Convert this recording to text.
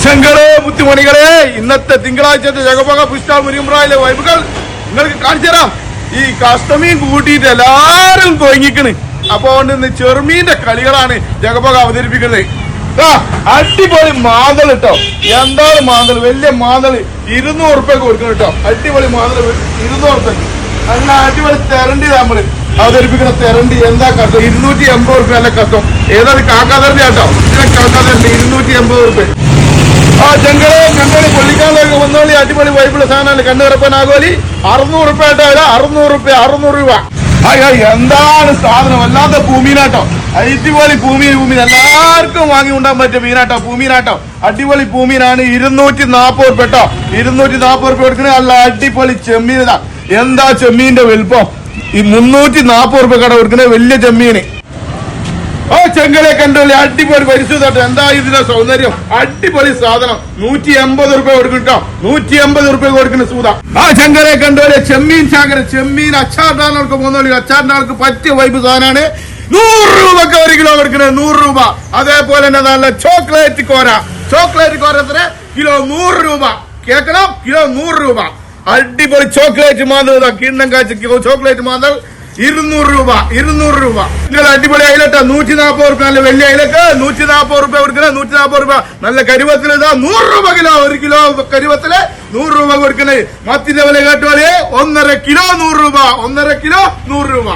ചെങ്കളെ ബുദ്ധിമണികളെ, ഇന്നത്തെ തിങ്കളാഴ്ചത്തെ ജഗപക പുഷ്ടാൽ മുരിയുമ്പ്രായിലെ വൈബുകൾ നിങ്ങൾക്ക് കാണിച്ചു തരാം. ഈ കഷ്ടമീൻ കൂട്ടിയിട്ട് എല്ലാരും കൊയങ്ങിക്കണ്. അപ്പൊ അതുകൊണ്ട് ചെറുമീന്റെ കളികളാണ് ജഗപക അവതരിപ്പിക്കുന്നത്. അടിപൊളി മാന്തൾ കേട്ടോ. എന്താണ് മാന്തൾ? വലിയ മാന്തൾ 200 ഉറുപ്പ്യ കൊടുക്കണം കേട്ടോ. അടിപൊളി മാന്തൾ 200 ഉറുപ്പ്യക്ക്. നല്ല അടിപൊളി തെരണ്ടി നമ്മള് അവതരിപ്പിക്കുന്ന തെരണ്ടി. എന്താ കഷ്ടം? 280 ഉറുപ്പ്യ അല്ല കഷ്ടം. ഏതാണ്? കാക്കാതരണ്ടി കേട്ടോ. കാക്കാതരണ്ടി 280 ഉറുപ്പ്യ. ചെങ്കളെ കണ്ടോളി, കൊള്ളിക്കാനിലേക്ക് വന്നോളി. അടിപൊളി വൈബിള് സാധനമാണ്. കണ്ണുറപ്പൻ ആകോലി 600 ഉറുപ്പ്യ കേട്ടോ. 600 രൂപ. എന്താണ് സാധനം? വല്ലാത്ത പൂമീനാട്ടോ. അടിപൊളി പൂമീൻ. എല്ലാവർക്കും വാങ്ങി ഉണ്ടാൻ പറ്റിയ മീനാട്ടോ, പൂമീനാട്ടോ. അടിപൊളി പൂമീനാണ്. 240 ഉറുപ്പ്യ കേട്ടോ. 240 ഉറുപ്പ്യ കൊടുക്കണേ. നല്ല അടിപൊളി ചെമ്മീനാ. എന്താ ചെമ്മീന്റെ വലുപ്പം? ഈ 340 ഉറുപ്പ്യ കട കൊടുക്കണേ വലിയ ചെമ്മീന്. ചെങ്കലെ കണ്ടോളി, അടിപൊളി പരിശുദ്ധട്ടോ. എന്താ ഇതിന്റെ സൗന്ദര്യം? അടിപൊളി സാധനം. 180 ഉറുപ്പ്യ കൊടുക്കും കേട്ടോ. 180 ഉറുപ്പ്യ കൊടുക്കുന്ന സൂത. ചെങ്കലെ കണ്ടോളി, ചെമ്മീൻ ചാകര. ചെമ്മീൻ അച്ചാറിന്റെ ആൾക്ക് പോകുന്നോളി. അച്ചാറിന്റെ ആൾക്ക് പറ്റിയ വൈബ് സാധനമാണ്. 100 രൂപക്ക് 1 കിലോ കൊടുക്കണേ. 100 രൂപ. അതേപോലെ തന്നെ നല്ല ചോക്ലേറ്റ് കോര. ചോക്ലേറ്റ് കോര എത്ര? കിലോ 100 രൂപ. കേൾക്കണം, കിലോ 100 രൂപ. അടിപൊളി ചോക്ലേറ്റ് മാന്തൽ. കിണ്ണം കാഴ്ച ചോക്ലേറ്റ് മാന്തൽ 200 രൂപ. 200 രൂപ. നിങ്ങൾ അടിപൊളി അയിലട്ട 140 ഉറുപ്പ്യ. നല്ല വലിയ അയിലക്ക് 140 ഉറുപ്പ്യ കൊടുക്കണേ. 140 രൂപ. നല്ല കരിവത്തിൽ ഇതാ 100 രൂപ കിലോ. 1 കിലോ കരിവത്തില് 100 രൂപ കൊടുക്കണേ. മത്തിന്റെ വില കേട്ടോളി. 1.5 കിലോ 100 രൂപ. 1.5 കിലോ 100 രൂപ.